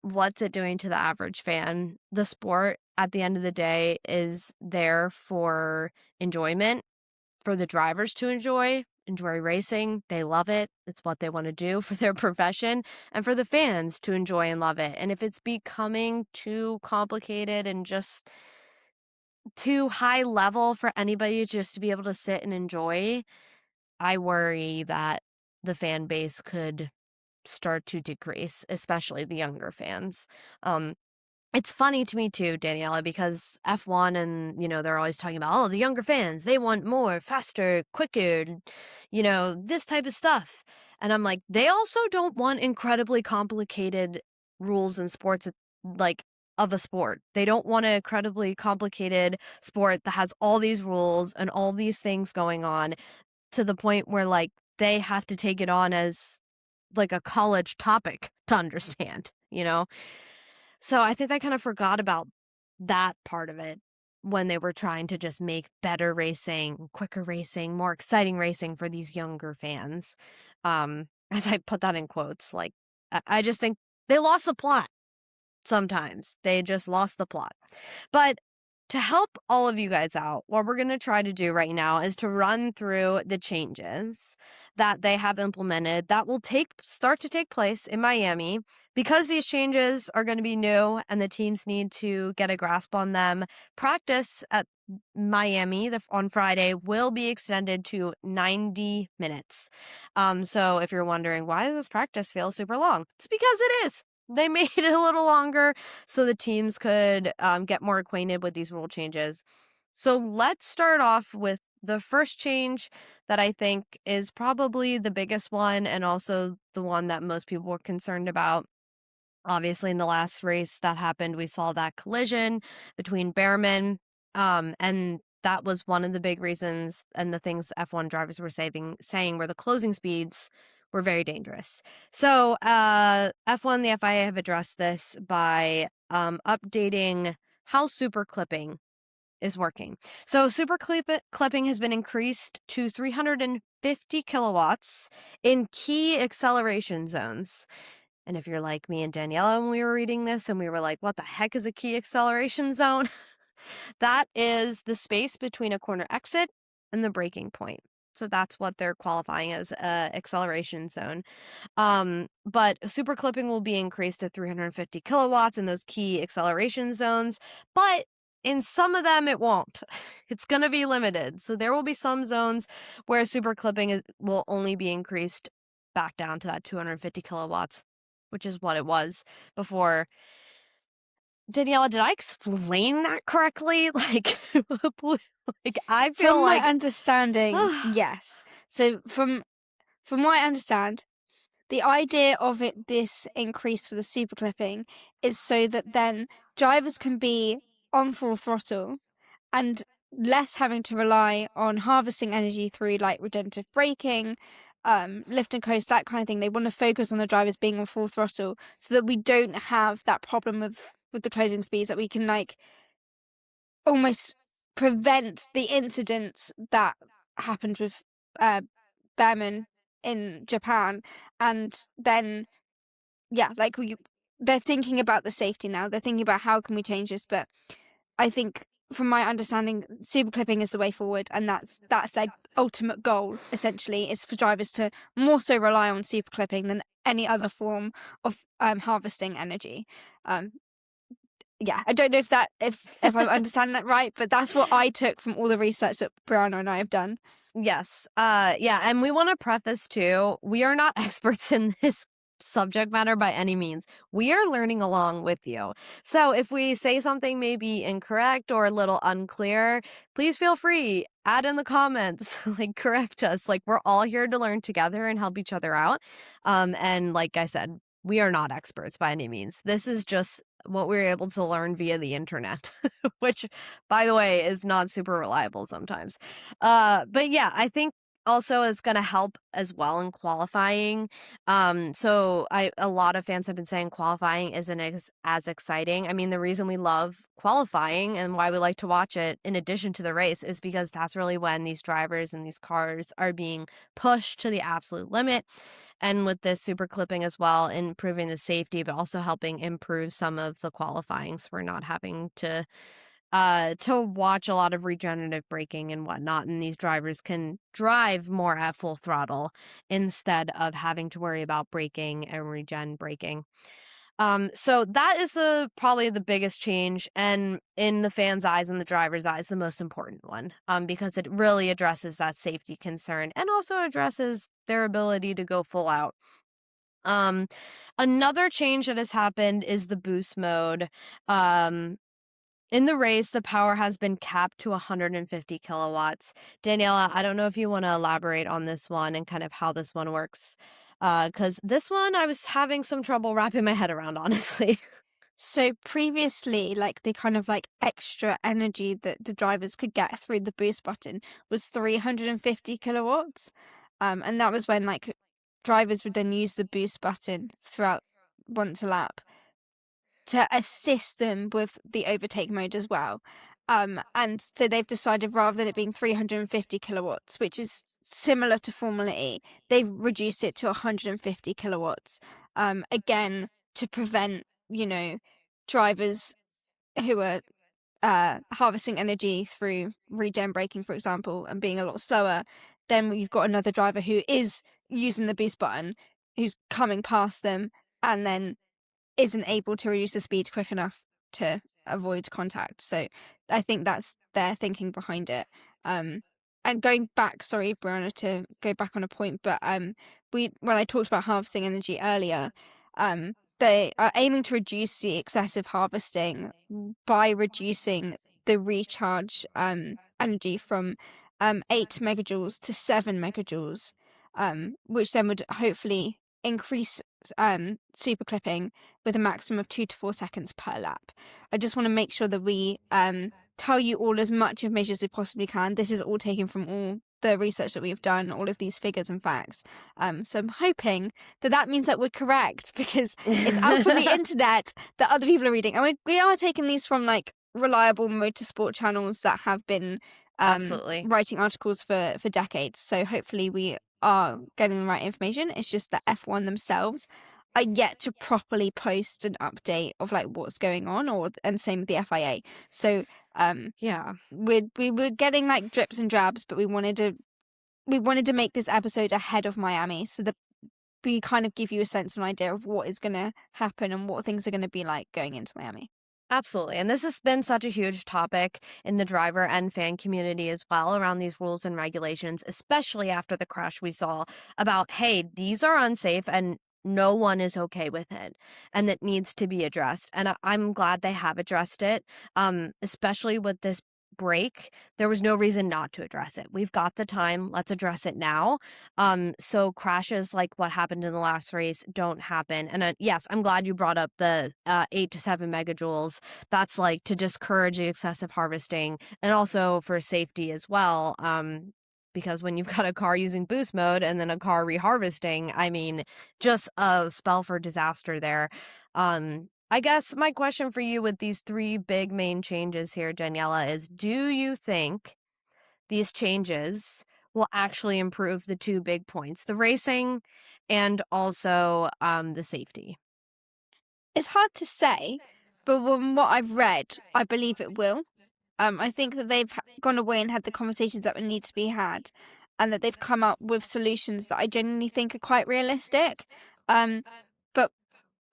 what's it doing to the average fan? The sport, at the end of the day, is there for enjoyment, for the drivers to enjoy racing. They love it. It's what they want to do for their profession, and for the fans to enjoy and love it. And if it's becoming too complicated and just too high level for anybody just to be able to sit and enjoy, I worry that the fan base could start to decrease, especially the younger fans. It's funny to me too, Daniela, because F1 and, they're always talking about, oh, the younger fans, they want more, faster, quicker, this type of stuff. And I'm like, they also don't want incredibly complicated rules in sports, like, of a sport. They don't want an incredibly complicated sport that has all these rules and all these things going on, to the point where, like, they have to take it on as, like, a college topic to understand, So I think they kind of forgot about that part of it when they were trying to just make better racing, quicker racing, more exciting racing for these younger fans. As I put that in quotes, like, I just think they lost the plot sometimes. They just lost the plot. But to help all of you guys out, what we're going to try to do right now is to run through the changes that they have implemented that will start to take place in Miami. Because these changes are going to be new and the teams need to get a grasp on them, practice at Miami on Friday will be extended to 90 minutes. So if you're wondering, why does this practice feel super long? It's because it is. They made it a little longer so the teams could get more acquainted with these rule changes. So let's start off with the first change that I think is probably the biggest one, and also the one that most people were concerned about. Obviously, in the last race that happened, we saw that collision between Behrman, and that was one of the big reasons and the things F1 drivers were saying were the closing speeds were very dangerous. So F1, the FIA have addressed this by updating how super clipping is working. So super clipping has been increased to 350 kilowatts in key acceleration zones. And if you're like me and Daniela when we were reading this and we were like, what the heck is a key acceleration zone? That is the space between a corner exit and the braking point. So that's what they're qualifying as acceleration zone. But super clipping will be increased to 350 kilowatts in those key acceleration zones. But in some of them, it won't. It's going to be limited. So there will be some zones where super clipping will only be increased back down to that 250 kilowatts, which is what it was before. Daniela, did I explain that correctly? Like, I feel From like my understanding, yes. So from what I understand, the idea of this increase for the super clipping is so that then drivers can be on full throttle and less having to rely on harvesting energy through like regenerative braking, lift and coast, that kind of thing. They want to focus on the drivers being on full throttle so that we don't have that problem with the closing speeds, that we can like almost prevent the incidents that happened with Behrman in Japan. And then, yeah, like they're thinking about the safety now. They're thinking about how can we change this. But I think, from my understanding, super clipping is the way forward, and that's their ultimate goal. Essentially, is for drivers to more so rely on super clipping than any other form of harvesting energy. Yeah, I don't know if I'm understanding that right, but that's what I took from all the research that Brianna and I have done. Yes. Yeah, and we want to preface too, we are not experts in this subject matter by any means. We are learning along with you. So if we say something may be incorrect or a little unclear, please feel free, add in the comments, like correct us. Like, we're all here to learn together and help each other out. And like I said, we are not experts by any means. This is just what we were able to learn via the internet, which, by the way, is not super reliable sometimes. But yeah, I think also is going to help as well in qualifying. So a lot of fans have been saying qualifying isn't as exciting. I mean, the reason we love qualifying and why we like to watch it in addition to the race is because that's really when these drivers and these cars are being pushed to the absolute limit. And with this super clipping as well, improving the safety, but also helping improve some of the qualifying. So we're not having to watch a lot of regenerative braking and whatnot, and these drivers can drive more at full throttle instead of having to worry about braking and regen braking. So that is probably the biggest change, and in the fans' eyes and the driver's eyes, the most important one, because it really addresses that safety concern and also addresses their ability to go full out. Another change that has happened is the boost mode. In the race, the power has been capped to 150 kilowatts. Daniela, I don't know if you want to elaborate on this one and kind of how this one works, because this one I was having some trouble wrapping my head around, honestly. So previously, like the kind of like extra energy that the drivers could get through the boost button was 350 kilowatts. And that was when like drivers would then use the boost button throughout once a lap to assist them with the overtake mode as well. And so they've decided, rather than it being 350 kilowatts, which is similar to Formula E, they've reduced it to 150 kilowatts. Again, to prevent, drivers who are harvesting energy through regen braking, for example, and being a lot slower. Then you've got another driver who is using the boost button, who's coming past them, and then isn't able to reduce the speed quick enough to avoid contact. So I think that's their thinking behind it. And going back, sorry, Brianna, to go back on a point, but when I talked about harvesting energy earlier, they are aiming to reduce the excessive harvesting by reducing the recharge energy from 8 megajoules to 7 megajoules, which then would hopefully increase super clipping with a maximum of 2 to 4 seconds per lap. I just want to make sure that we tell you all as much information as we possibly can. This is all taken from all the research that we've done, all of these figures and facts. So I'm hoping that means that we're correct, because it's out on the internet that other people are reading. And we are taking these from like reliable motorsport channels that have been Absolutely writing articles for decades. So hopefully we are getting the right information. It's just that F1 themselves are yet to properly post an update of like what's going on, and same with the FIA. So yeah, we were getting like drips and drabs, but we wanted to make this episode ahead of Miami so that we kind of give you a sense and idea of what is going to happen and what things are going to be like going into Miami. Absolutely. And this has been such a huge topic in the driver and fan community as well, around these rules and regulations, especially after the crash we saw about, hey, these are unsafe and no one is okay with it, and that needs to be addressed. And I'm glad they have addressed it, especially with this break, there was no reason not to address it. We've got the time. Let's address it now. So crashes like what happened in the last race don't happen. And yes, I'm glad you brought up the 8 to 7 megajoules. That's like to discourage the excessive harvesting and also for safety as well. Because when you've got a car using boost mode and then a car reharvesting, I mean, just a spell for disaster there. I guess my question for you with these 3 big main changes here, Daniela, is do you think these changes will actually improve the 2 big points, the racing and also the safety? It's hard to say, but from what I've read, I believe it will. I think that they've gone away and had the conversations that would need to be had, and that they've come up with solutions that I genuinely think are quite realistic. But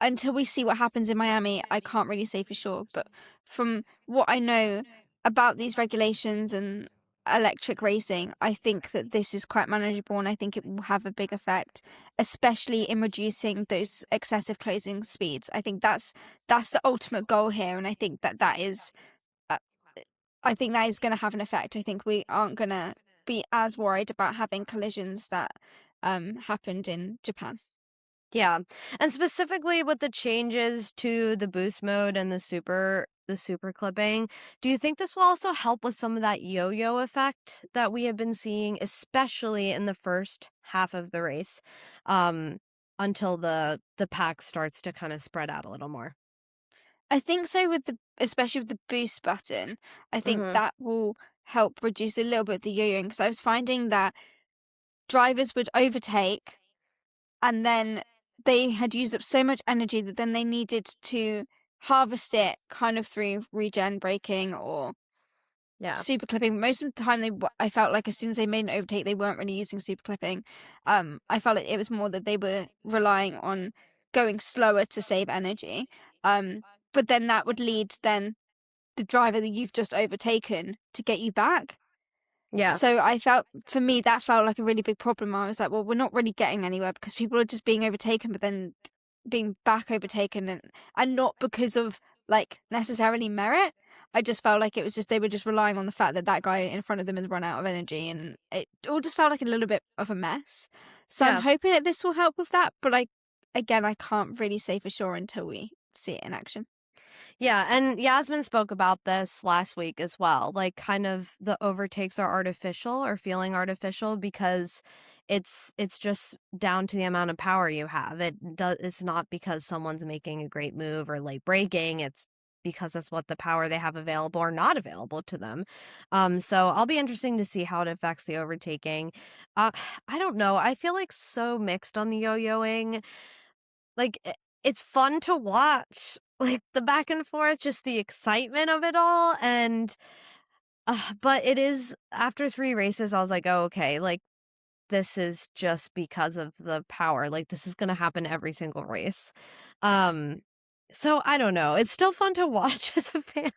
until we see what happens in Miami, I can't really say for sure. But from what I know about these regulations and electric racing, I think that this is quite manageable, and I think it will have a big effect, especially in reducing those excessive closing speeds. I think that's the ultimate goal here, and I think that is going to have an effect. I think we aren't going to be as worried about having collisions that happened in Japan. Yeah. And specifically with the changes to the boost mode and the super clipping, do you think this will also help with some of that yo-yo effect that we have been seeing, especially in the first half of the race, until the pack starts to kind of spread out a little more? I think so, especially with the boost button. I think Mhm. that will help reduce a little bit of the yo-yoing, because I was finding that drivers would overtake and then they had used up so much energy that then they needed to harvest it kind of through regen braking or Yeah. super clipping. Most of the time, I felt like as soon as they made an overtake, they weren't really using super clipping. I felt like it was more that they were relying on going slower to save energy. But then that would lead then the driver that you've just overtaken to get you back. Yeah. So for me, that felt like a really big problem. I was like, well, we're not really getting anywhere because people are just being overtaken, but then being back overtaken, and not because of like necessarily merit. I just felt like it was just they were just relying on the fact that guy in front of them has run out of energy, and it all just felt like a little bit of a mess. So Yeah. I'm hoping that this will help with that, but I can't really say for sure until we see it in action. Yeah, and Yasmin spoke about this last week as well. Like, kind of the overtakes are artificial or feeling artificial because it's just down to the amount of power you have. It's not because someone's making a great move or late braking. It's because that's what the power they have available or not available to them. So I'll be interesting to see how it affects the overtaking. I don't know. I feel like so mixed on the yo-yoing. Like, it's fun to watch, like, the back and forth, just the excitement of it all, and, but it is after 3 races, I was like, "Oh, okay, like, this is just because of the power, like, this is gonna happen every single race." Um, so I don't know, it's still fun to watch as a fan.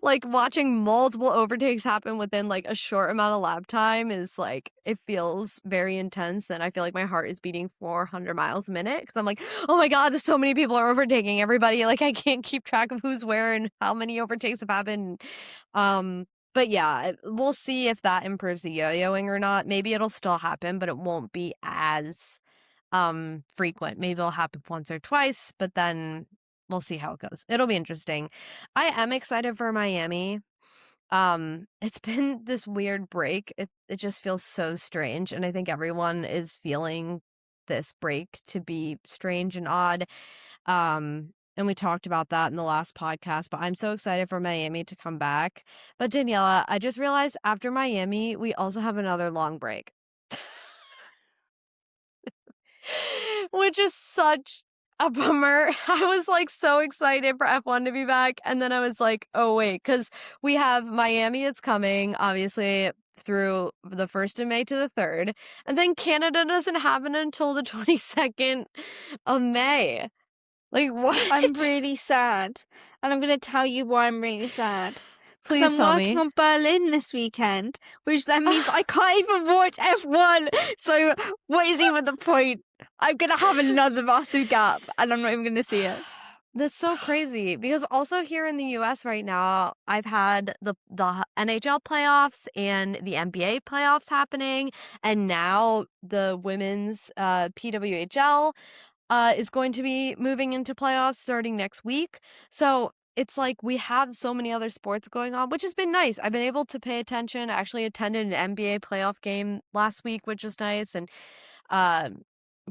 Like, watching multiple overtakes happen within, like, a short amount of lap time is, like, it feels very intense, and I feel like my heart is beating 400 miles a minute because I'm like, "Oh my god, there's so many people are overtaking everybody." Like, I can't keep track of who's where and how many overtakes have happened. But yeah, we'll see if that improves the yo-yoing or not. Maybe it'll still happen, but it won't be as frequent. Maybe it'll happen once or twice, but then we'll see how it goes. It'll be interesting. I am excited for Miami. It's been this weird break. It just feels so strange, and I think everyone is feeling this break to be strange and odd. And we talked about that in the last podcast, but I'm so excited for Miami to come back. But Daniela, I just realized after Miami, we also have another long break. Which is such a bummer. I was like so excited for F1 to be back. And then I was like, oh, wait, because we have Miami, it's coming, obviously, through the 1st of May to the 3rd. And then Canada doesn't happen until the 22nd of May. Like, what? I'm really sad, and I'm going to tell you why I'm really sad. Because Please I'm tell working me. on Berlin this weekend, which then means I can't even watch F1. So what is even the point? I'm going to have another massive gap, and I'm not even going to see it. That's so crazy because also here in the US right now, I've had the NHL playoffs and the NBA playoffs happening, and now the women's PWHL is going to be moving into playoffs starting next week. So it's like we have so many other sports going on, which has been nice. I've been able to pay attention. I actually attended an NBA playoff game last week, which is nice. And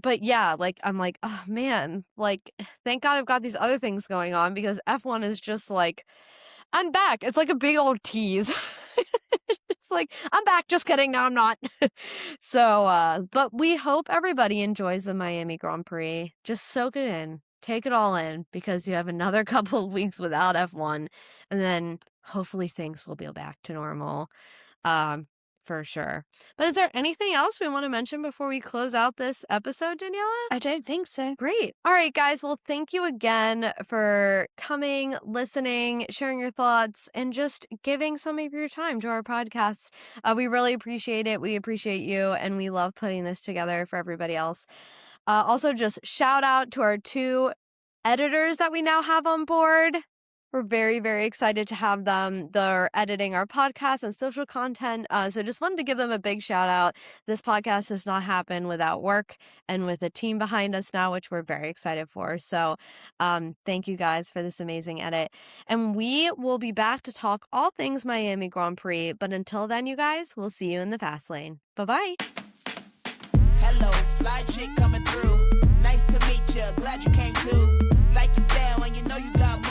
but yeah, like I'm like, oh man, like thank God I've got these other things going on because F1 is just like, I'm back. It's like a big old tease. It's like, I'm back. Just kidding. No, I'm not. So, but we hope everybody enjoys the Miami Grand Prix. Just soak it in. Take it all in because you have another couple of weeks without F1 and then hopefully things will be back to normal. For sure. But is there anything else we want to mention before we close out this episode, Daniela? I don't think so. Great. All right, guys. Well, thank you again for coming, listening, sharing your thoughts, and just giving some of your time to our podcast. We really appreciate it. We appreciate you, and we love putting this together for everybody else. Also, just shout out to our 2 editors that we now have on board. We're very, very excited to have them. They're editing our podcast and social content. So just wanted to give them a big shout out. This podcast does not happen without work and with a team behind us now, which we're very excited for. So thank you guys for this amazing edit. And we will be back to talk all things Miami Grand Prix. But until then, you guys, we'll see you in the fast lane. Bye-bye. Hello, fly chick coming through. Nice to meet you, glad you came too. Like you said when you know you got